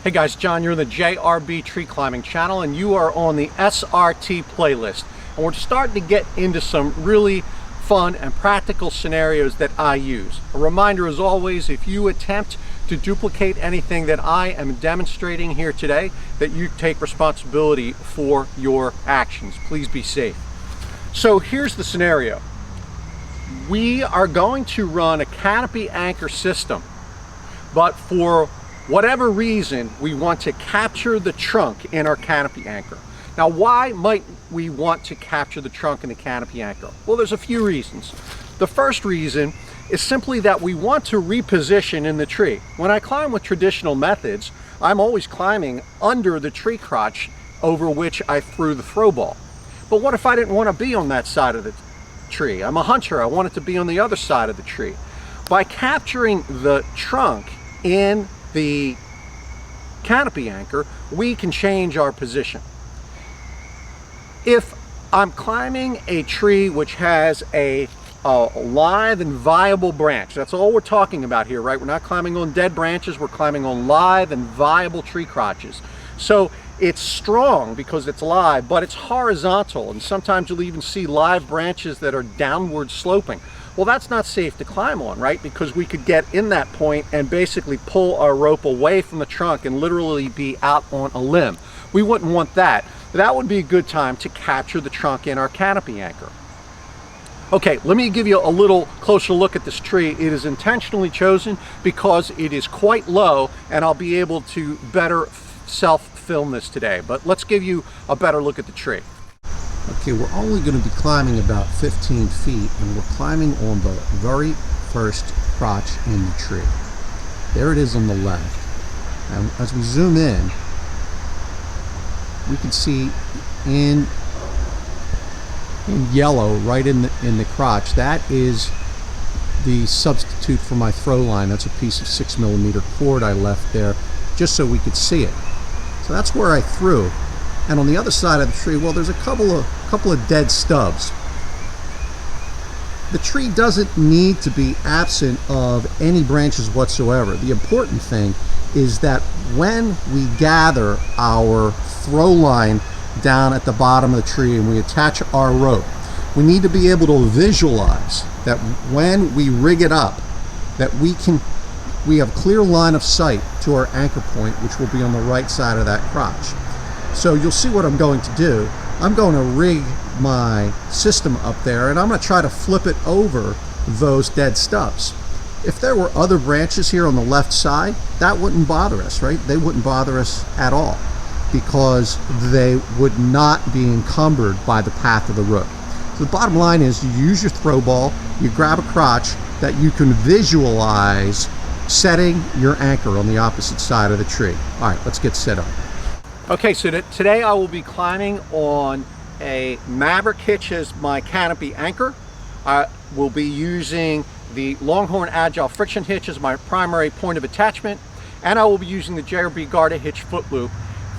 Hey guys, John, you're in the JRB Tree Climbing channel and you are on the SRT playlist. And we're starting to get into some really fun and practical scenarios that I use. A reminder as always, if you attempt to duplicate anything that I am demonstrating here today, that you take responsibility for your actions. Please be safe. So here's the scenario. We are going to run a canopy anchor system, but for whatever reason, we want to capture the trunk in our canopy anchor. Now, why might we want to capture the trunk in the canopy anchor? Well, there's a few reasons. The first reason is simply that we want to reposition in the tree. When I climb with traditional methods, I'm always climbing under the tree crotch over which I threw the throw ball. But what if I didn't want to be on that side of the tree? I'm a hunter, I want it to be on the other side of the tree. By capturing the trunk in the canopy anchor, we can change our position. If I'm climbing a tree which has a live and viable branch, that's all we're talking about here, right? We're not climbing on dead branches, we're climbing on live and viable tree crotches. So it's strong because it's live, but it's horizontal, and sometimes you'll even see live branches that are downward sloping. Well, that's not safe to climb on, right? Because we could get in that point and basically pull our rope away from the trunk and literally be out on a limb. We wouldn't want that. That would be a good time to capture the trunk in our canopy anchor. Okay, let me give you a little closer look at this tree. It is intentionally chosen because it is quite low, and I'll be able to better self-film this today. But let's give you a better look at the tree. Okay, we're only going to be climbing about 15 feet, and we're climbing on the very first crotch in the tree. There it is on the left. And as we zoom in, we can see in yellow right in the crotch, that is the substitute for my throw line. That's a piece of 6mm cord I left there just so we could see it. So that's where I threw. And on the other side of the tree, well, there's a couple of dead stubs. The tree doesn't need to be absent of any branches whatsoever. The important thing is that when we gather our throw line down at the bottom of the tree and we attach our rope, we need to be able to visualize that when we rig it up, that we have clear line of sight to our anchor point, which will be on the right side of that crotch. So you'll see what I'm going to do. I'm going to rig my system up there, and I'm going to try to flip it over those dead stubs. If there were other branches here on the left side, that wouldn't bother us, right? They wouldn't bother us at all because they would not be encumbered by the path of the rope. So the bottom line is you use your throw ball, you grab a crotch that you can visualize setting your anchor on the opposite side of the tree. All right, let's get set up. Okay, so today I will be climbing on a Maverick hitch as my canopy anchor. I will be using the Longhorn Agile friction hitch as my primary point of attachment, and I will be using the JRB Garda hitch foot loop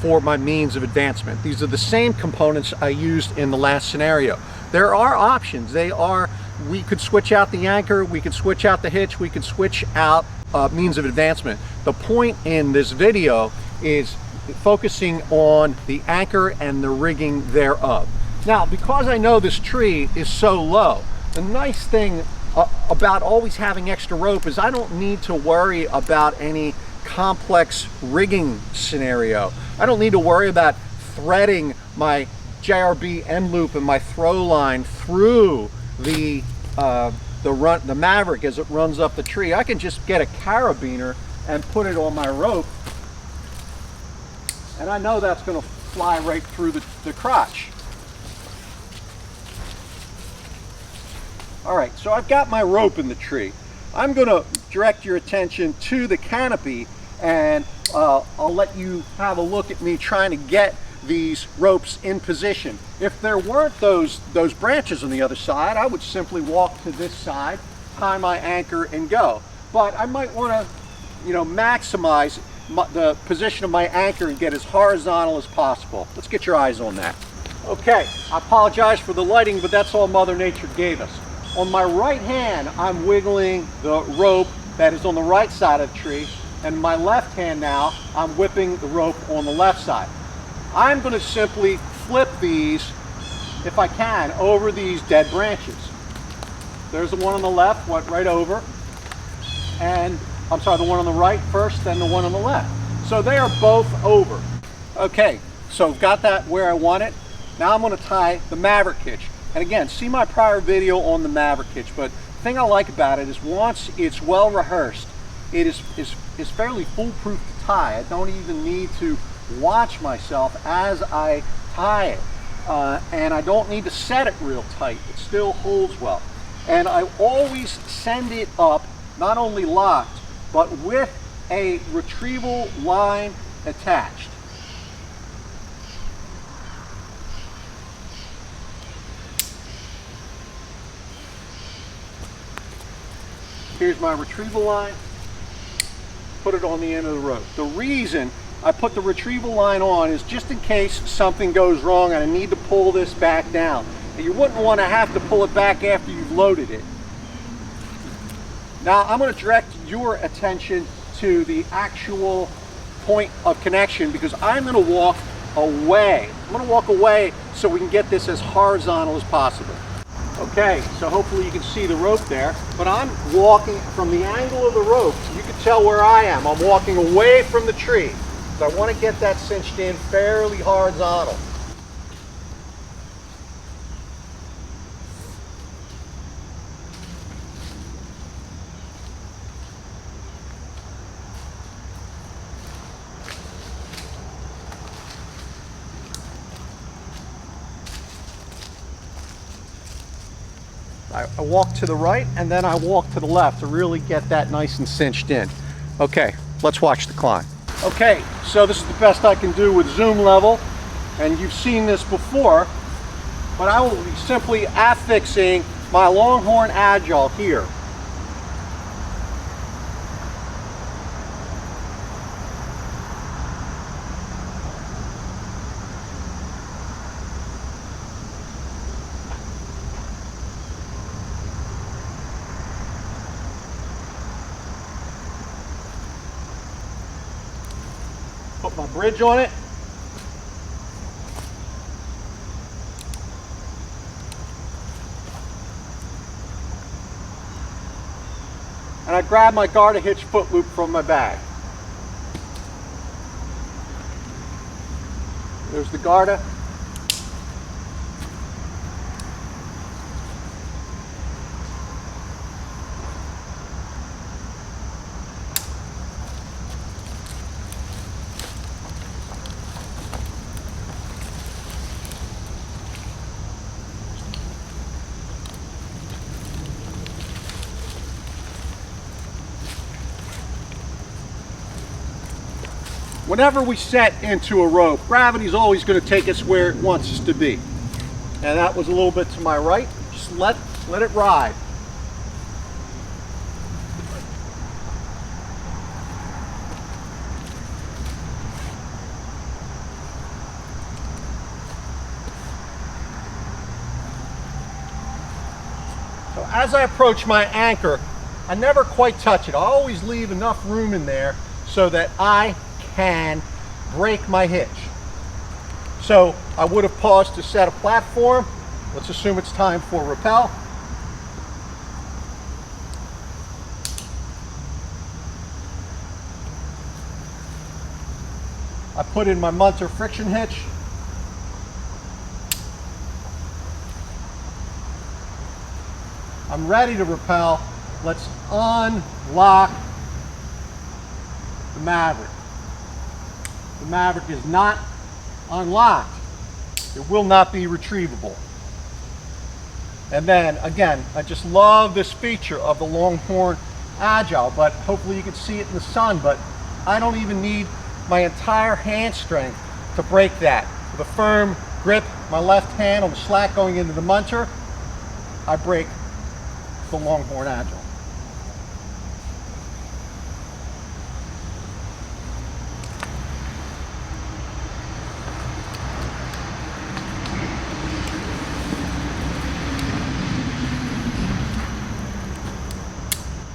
for my means of advancement. These are the same components I used in the last scenario. There are options. We could switch out the anchor, we could switch out the hitch, we could switch out means of advancement. The point in this video is focusing on the anchor and the rigging thereof. Now, because I know this tree is so low, the nice thing about always having extra rope is I don't need to worry about any complex rigging scenario. I don't need to worry about threading my JRB end loop and my throw line through the Maverick as it runs up the tree. I can just get a carabiner and put it on my rope, and I know that's going to fly right through the crotch. All right, so I've got my rope in the tree. I'm going to direct your attention to the canopy, and I'll let you have a look at me trying to get these ropes in position. If there weren't those branches on the other side, I would simply walk to this side, tie my anchor, and go. But I might want to, maximize the position of my anchor and get as horizontal as possible. Let's get your eyes on that. Okay, I apologize for the lighting, but that's all Mother Nature gave us. On my right hand, I'm wiggling the rope that is on the right side of the tree. and my left hand now, I'm whipping the rope on the left side. I'm going to simply flip these, if I can, over these dead branches. There's the one on the left, went right over, and I'm sorry, the one on the right first, then the one on the left. So they are both over. Okay, so got that where I want it. Now I'm going to tie the Maverick hitch. And again, see my prior video on the Maverick hitch, but the thing I like about it is once it's well rehearsed, it is fairly foolproof to tie. I don't even need to watch myself as I tie it. And I don't need to set it real tight. It still holds well. And I always send it up, not only locked, but with a retrieval line attached. Here's my retrieval line. Put it on the end of the rope. The reason I put the retrieval line on is just in case something goes wrong and I need to pull this back down. And you wouldn't want to have to pull it back after you've loaded it. Now I'm going to direct your attention to the actual point of connection because I'm going to walk away. I'm going to walk away so we can get this as horizontal as possible. Okay, so hopefully you can see the rope there, but I'm walking from the angle of the rope. You can tell where I am. I'm walking away from the tree. So I want to get that cinched in fairly horizontal. I walk to the right and then I walk to the left to really get that nice and cinched in. Okay, let's watch the climb. Okay, so this is the best I can do with zoom level, and you've seen this before, but I will be simply affixing my Longhorn Agile here. Put my bridge on it. And I grab my garter hitch foot loop from my bag. There's the garter. Whenever we set into a rope, gravity's always going to take us where it wants us to be. And that was a little bit to my right. Just let it ride. So as I approach my anchor, I never quite touch it. I always leave enough room in there so that I can break my hitch. So I would have paused to set a platform. Let's assume it's time for rappel. I put in my Munter friction hitch. I'm ready to rappel. Let's unlock the Maverick. The Maverick is not unlocked. It will not be retrievable. And then again, I just love this feature of the Longhorn Agile, but hopefully you can see it in the sun, but I don't even need my entire hand strength to break that. With a firm grip, my left hand on the slack going into the Munter, I break the Longhorn Agile.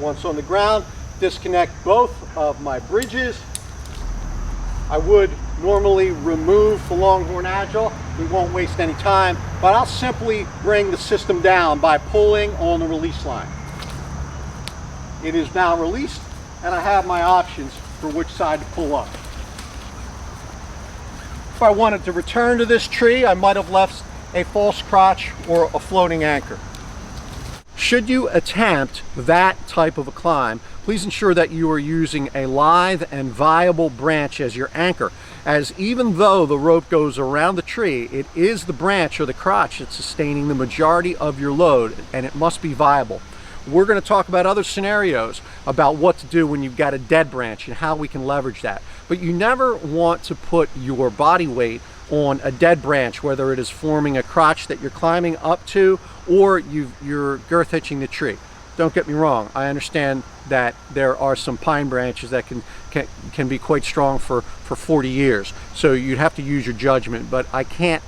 Once on the ground, disconnect both of my bridges. I would normally remove the Longhorn Agile. We won't waste any time, but I'll simply bring the system down by pulling on the release line. It is now released, and I have my options for which side to pull up. If I wanted to return to this tree, I might have left a false crotch or a floating anchor. Should you attempt that type of a climb, please ensure that you are using a live and viable branch as your anchor, as even though the rope goes around the tree, it is the branch or the crotch that's sustaining the majority of your load, and it must be viable. We're going to talk about other scenarios about what to do when you've got a dead branch and how we can leverage that. But you never want to put your body weight on a dead branch, whether it is forming a crotch that you're climbing up to or you're girth hitching the tree. Don't get me wrong, I understand that there are some pine branches that can be quite strong for 40 years, so you'd have to use your judgment, but I can't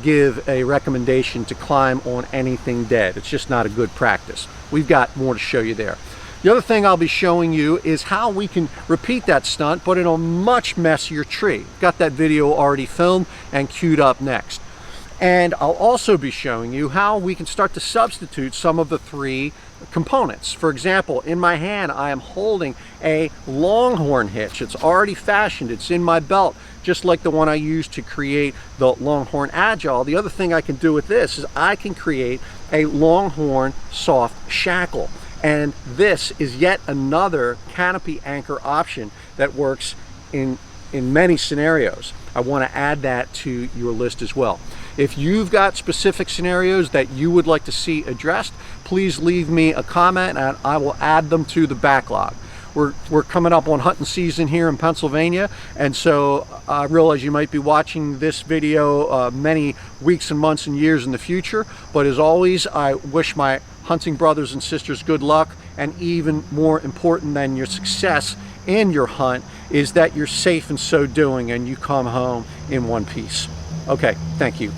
give a recommendation to climb on anything dead. It's just not a good practice. We've got more to show you there. The other thing I'll be showing you is how we can repeat that stunt, but in a much messier tree. Got that video already filmed and queued up next. And I'll also be showing you how we can start to substitute some of the three components. For example, in my hand, I am holding a Longhorn hitch. It's already fashioned. It's in my belt, just like the one I used to create the Longhorn Agile. The other thing I can do with this is I can create a Longhorn soft shackle. And this is yet another canopy anchor option that works in many scenarios. I want to add that to your list as well. If you've got specific scenarios that you would like to see addressed, please leave me a comment and I will add them to the backlog. We're coming up on hunting season here in Pennsylvania, and so I realize you might be watching this video many weeks and months and years in the future, but as always, I wish my hunting brothers and sisters good luck, and even more important than your success in your hunt is that you're safe in so doing and you come home in one piece. Okay, thank you.